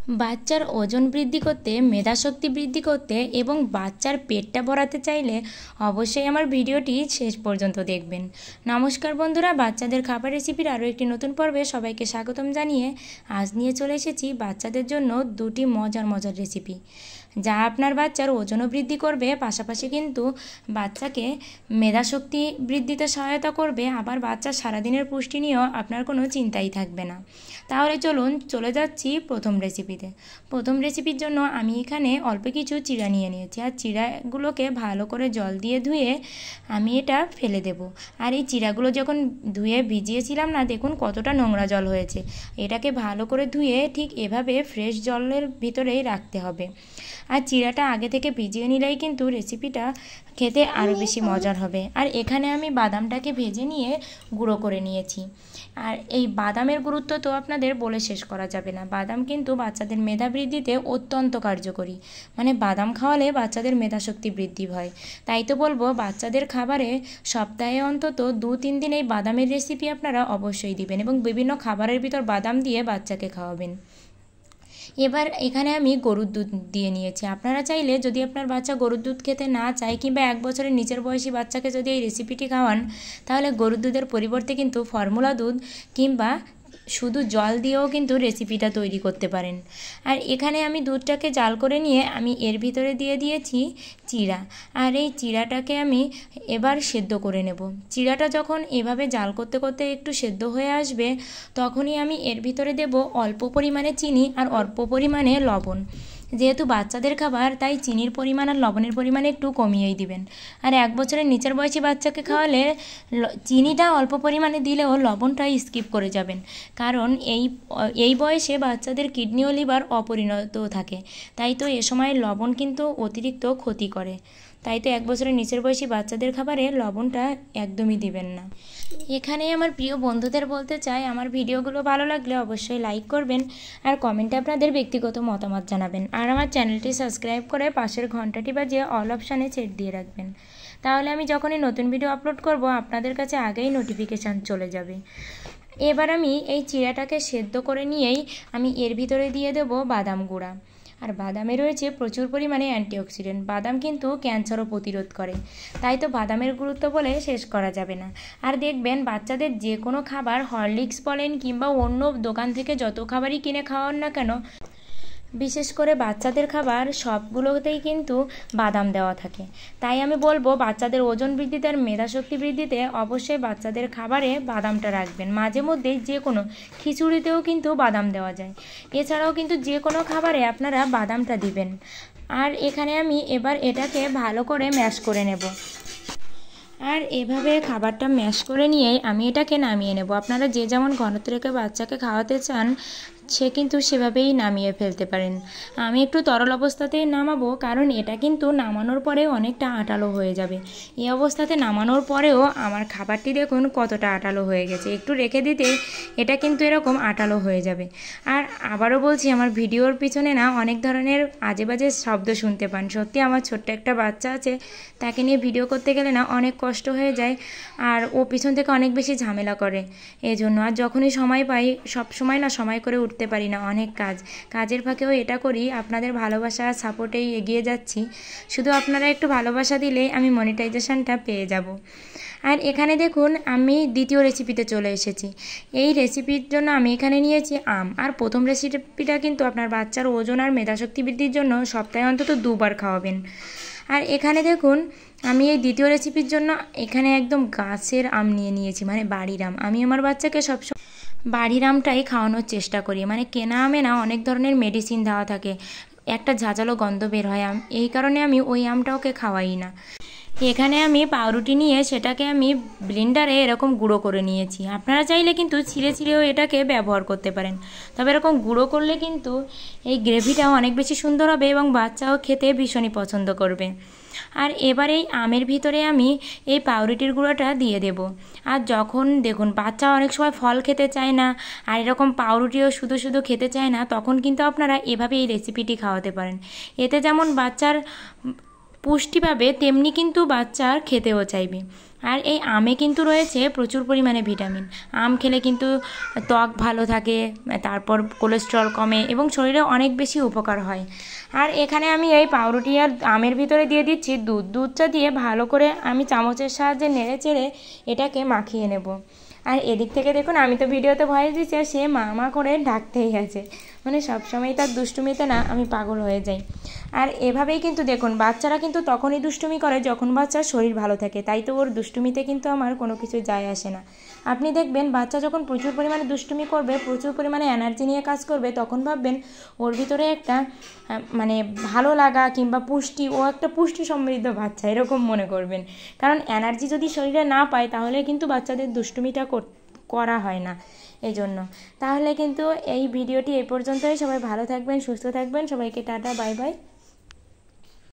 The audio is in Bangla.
বাচ্চার ওজন বৃদ্ধি করতে, মেধাশক্তি বৃদ্ধি করতে এবং বাচ্চার পেটটা ভরাতে চাইলে অবশ্যই আমার ভিডিওটি শেষ পর্যন্ত দেখবেন। নমস্কার বন্ধুরা, বাচ্চাদের খাবার রেসিপির আরও একটি নতুন পর্বে সবাইকে স্বাগতম জানিয়ে আজ নিয়ে চলে এসেছি বাচ্চাদের জন্য দুটি মজার রেসিপি, যা আপনার বাচ্চার ওজনও বৃদ্ধি করবে, পাশাপাশি কিন্তু বাচ্চাকে মেধাশক্তি বৃদ্ধিতে সহায়তা করবে, আবার বাচ্চার সারাদিনের পুষ্টি নিয়েও আপনার কোনো চিন্তাই থাকবে না। তাহলে চলুন চলে যাচ্ছি প্রথম রেসিপিতে। প্রথম রেসিপির জন্য আমি এখানে অল্প কিছু চিড়া নিয়ে নিয়েছি, আর চিড়াগুলোকে ভালো করে জল দিয়ে ধুয়ে আমি এটা ফেলে দেব। আর এই চিড়াগুলো যখন ধুয়ে ভিজিয়েছিলাম না, দেখুন কতটা নোংরা জল হয়েছে। এটাকে ভালো করে ধুয়ে ঠিক এভাবে ফ্রেশ জলের ভিতরেই রাখতে হবে। আর চিড়াটা আগে থেকে ভিজিয়ে নিলেই কিন্তু রেসিপিটা খেতে আরও বেশি মজার হবে। আর এখানে আমি বাদামটাকে ভেজে নিয়ে গুঁড়ো করে নিয়েছি। আর এই বাদামের গুরুত্ব তো আপনাদের বলে শেষ করা যাবে না। বাদাম কিন্তু বাচ্চাদের মেধা বৃদ্ধিতে অত্যন্ত কার্যকরী, মানে বাদাম খাওয়ালে বাচ্চাদের মেধাশক্তি বৃদ্ধি হয়। তাই তো বলবো, বাচ্চাদের খাবারে সপ্তাহে অন্তত 2-3 দিন এই বাদামের রেসিপি আপনারা অবশ্যই দিবেন এবং বিভিন্ন খাবারের ভিতর বাদাম দিয়ে বাচ্চাকে খাওয়াবেন। এবার এখানে আমি গরুর দুধ দিয়ে নিয়েছি। আপনারা চাইলে, যদি আপনার বাচ্চা গরুর দুধ খেতে না চায় কিংবা 1 বছরের নিচের বয়সী বাচ্চাকে যদি এই রেসিপিটি খাওয়ান, তাহলে গরুর দুধের পরিবর্তে কিন্তু ফর্মুলা দুধ কিংবা শুধু জল দিয়েও কিন্তু রেসিপিটা তৈরি করতে পারেন। আর এখানে আমি দুধটাকে জাল করে নিয়ে আমি এর ভিতরে দিয়ে দিয়েছি চিড়া। আর এই চিড়াটাকে আমি এবার সেদ্ধ করে নেব। চিড়াটা যখন এভাবে জাল করতে করতে একটু সেদ্ধ হয়ে আসবে, তখনই আমি এর ভিতরে দেব অল্প পরিমাণে চিনি আর অল্প পরিমাণে লবণ। যেহেতু বাচ্চাদের খাবার, তাই চিনির পরিমাণ আর লবণের পরিমাণ একটু কমিয়েই দিবেন। আর 1 বছরের নিচের বয়সী বাচ্চাকে খাওয়ালে চিনিটা অল্প পরিমাণে দিলেও লবণটা স্কিপ করে যাবেন, কারণ এই বয়সে বাচ্চাদের কিডনি ও লিভার অপরিণত থাকে। তাই তো এ সময় লবণ কিন্তু অতিরিক্ত ক্ষতি করে। তাই তো 1 বছরের নিচের বয়সী বাচ্চাদের খাবারে লবণটা একদমই দিবেন না। এখানে আমার প্রিয় বন্ধুদের বলতে চাই, আমার ভিডিওগুলো ভালো লাগলে অবশ্যই লাইক করবেন আর কমেন্টে আপনাদের ব্যক্তিগত মতামত জানাবেন। আর আমার চ্যানেলটি সাবস্ক্রাইব করে পাশের ঘন্টাটি বাজিয়ে অল অপশানে চেক দিয়ে রাখবেন। তাহলে আমি যখনই নতুন ভিডিও আপলোড করব, আপনাদের কাছে আগেই নোটিফিকেশান চলে যাবে। এবার আমি এই চিড়াটাকে সেদ্ধ করে নিয়েই আমি এর ভিতরে দিয়ে দেব বাদাম গুঁড়া। আর বাদামে রয়েছে প্রচুর পরিমাণে অ্যান্টিঅক্সিডেন্ট। বাদাম কিন্তু ক্যান্সারও প্রতিরোধ করে। তাই তো বাদামের গুরুত্ব বলে শেষ করা যাবে না। আর দেখবেন, বাচ্চাদের যে কোনো খাবার, হরলিক্স বলেন কিংবা অন্য দোকান থেকে যত খাবারই কিনে খাওয়ান না কেন, বিশেষ করে বাচ্চাদের খাবার সবগুলোতেই কিন্তু বাদাম দেওয়া থাকে। তাই আমি বলবো, বাচ্চাদের ওজন বৃদ্ধিতে আর মেধাশক্তি বৃদ্ধিতে অবশ্যই বাচ্চাদের খাবারে বাদামটা রাখবেন। মাঝে মধ্যেই যে কোনো খিচুড়িতেও কিন্তু বাদাম দেওয়া যায়। এছাড়াও কিন্তু যে কোনো খাবারে আপনারা বাদামটা দিবেন। আর এখানে আমি এবার এটাকে ভালো করে ম্যাশ করে নেব। আর এভাবে খাবারটা ম্যাশ করে নিয়েই আমি এটাকে নামিয়ে নেব। আপনারা যে যেমন ঘনত্ব রেখে বাচ্চাকে খাওয়াতে চান, সে কিন্তু সেভাবেই নামিয়ে ফেলতে পারেন। আমি একটু তরল অবস্থাতেই নামাবো, কারণ এটা কিন্তু নামানোর পরে অনেকটা আটালো হয়ে যাবে। এই অবস্থাতে নামানোর পরেও আমার খাবারটি দেখুন কতটা আটালো হয়ে গেছে। একটু রেখে দিতে এটা কিন্তু এরকম আটালো হয়ে যাবে। আর আবারও বলছি, আমার ভিডিওর পিছনে না অনেক ধরনের আজে বাজে শব্দ শুনতে পান। সত্যি আমার ছোট্ট একটা বাচ্চা আছে, তাকে নিয়ে ভিডিও করতে গেলে না অনেক কষ্ট হয়ে যায়। আর ও পিছন থেকে অনেক বেশি ঝামেলা করে, এজন্য। আর যখনই সময় পাই, সব সময় না সময় করে উঠতে পারি না, অনেক কাজের ফাঁকেও এটা করি। আপনাদের ভালোবাসা আর সাপোর্টেই এগিয়ে যাচ্ছি। শুধু আপনারা একটু ভালোবাসা দিলেই আমি মনিটাইজেশনটা পেয়ে যাব। আর এখানে দেখুন, আমি দ্বিতীয় রেসিপিতে চলে এসেছি। এই রেসিপির জন্য আমি এখানে নিয়েছি আম। আর প্রথম রেসিপিটা কিন্তু আপনার বাচ্চার ওজন আর মেধাশক্তি বৃদ্ধির জন্য সপ্তাহে অন্তত 2 বার খাওয়াবেন। আর এখানে দেখুন, আমি এই দ্বিতীয় রেসিপির জন্য এখানে একদম গাছের আম নিয়ে নিয়েছি, মানে বাড়ির আম। আমি আমার বাচ্চাকে সবসময় বাড়ির আমটাই খাওয়ানোর চেষ্টা করি। মানে কেনা আমে না অনেক ধরনের মেডিসিন দেওয়া থাকে, একটা ঝাঁঝালো গন্ধ বের হয় এই কারণে আমি ওই আমটা ওকে খাওয়াই না। এখানে আমি পাউরুটি নিয়ে সেটাকে আমি ব্লেন্ডারে এরকম গুঁড়ো করে নিয়েছি। আপনারা চাইলে কিন্তু ছিঁড়েও এটাকে ব্যবহার করতে পারেন, তবে এরকম গুঁড়ো করলে কিন্তু এই গ্রেভিটাও অনেক বেশি সুন্দর হবে এবং বাচ্চাও খেতে ভীষণই পছন্দ করবে। আর এবার এই আমের ভিতরে আমি এই পাউরুটির গুঁড়োটা দিয়ে দেব। আর যখন দেখুন বাচ্চা অনেক সময় ফল খেতে চায় না, আর এরকম পাউরুটিও শুধু শুধু খেতে চায় না, তখন কিন্তু আপনারা এভাবে এই রেসিপিটি খাওয়াতে পারেন। এতে যেমন বাচ্চার পুষ্টি পাবে, তেমনি কিন্তু বাচ্চা খেতেও চাইবে। আর এই আমে কিন্তু রয়েছে প্রচুর পরিমাণে ভিটামিন। আম খেলে কিন্তু ত্বক ভালো থাকে, তারপর কোলেস্ট্রল কমে এবং শরীরে অনেক বেশি উপকার হয়। আর এখানে আমি এই পাউরুটি আর আমের ভিতরে দিয়ে দিচ্ছি দুধটা দিয়ে ভালো করে আমি চামচের সাহায্যে নেড়ে চেড়ে এটাকে মাখিয়ে নেব। আর এদিক থেকে দেখুন আমি তো ভিডিওতে ভয়েস দিচ্ছি আর সে মা করে ডাকতেই আছে, মানে সবসময় তার দুষ্টুমিতে না আমি পাগল হয়ে যাই। আর এভাবেই কিন্তু দেখুন বাচ্চারা কিন্তু তখনই দুষ্টুমি করে যখন বাচ্চার শরীর ভালো থাকে, তাই তো ওর দুষ্টুমিতে কিন্তু আমার কোনো কিছু যায় আসে না। আপনি দেখবেন বাচ্চা যখন প্রচুর পরিমাণে দুষ্টুমি করবে, প্রচুর পরিমাণে এনার্জি নিয়ে কাজ করবে, তখন ভাববেন ওর ভিতরে একটা মানে ভালো লাগা কিংবা পুষ্টি, ও একটা পুষ্টি সমৃদ্ধ বাচ্চা এরকম মনে করবেন। কারণ এনার্জি যদি শরীরে না পায় তাহলে কিন্তু বাচ্চাদের দুষ্টুমিটা করা হয় না। এই জন্য তাহলে কিন্তু এই ভিডিওটি এই পর্যন্তই। সবাই ভালো থাকবেন, সুস্থ থাকবেন, সবাইকে টাটা, বাই বাই।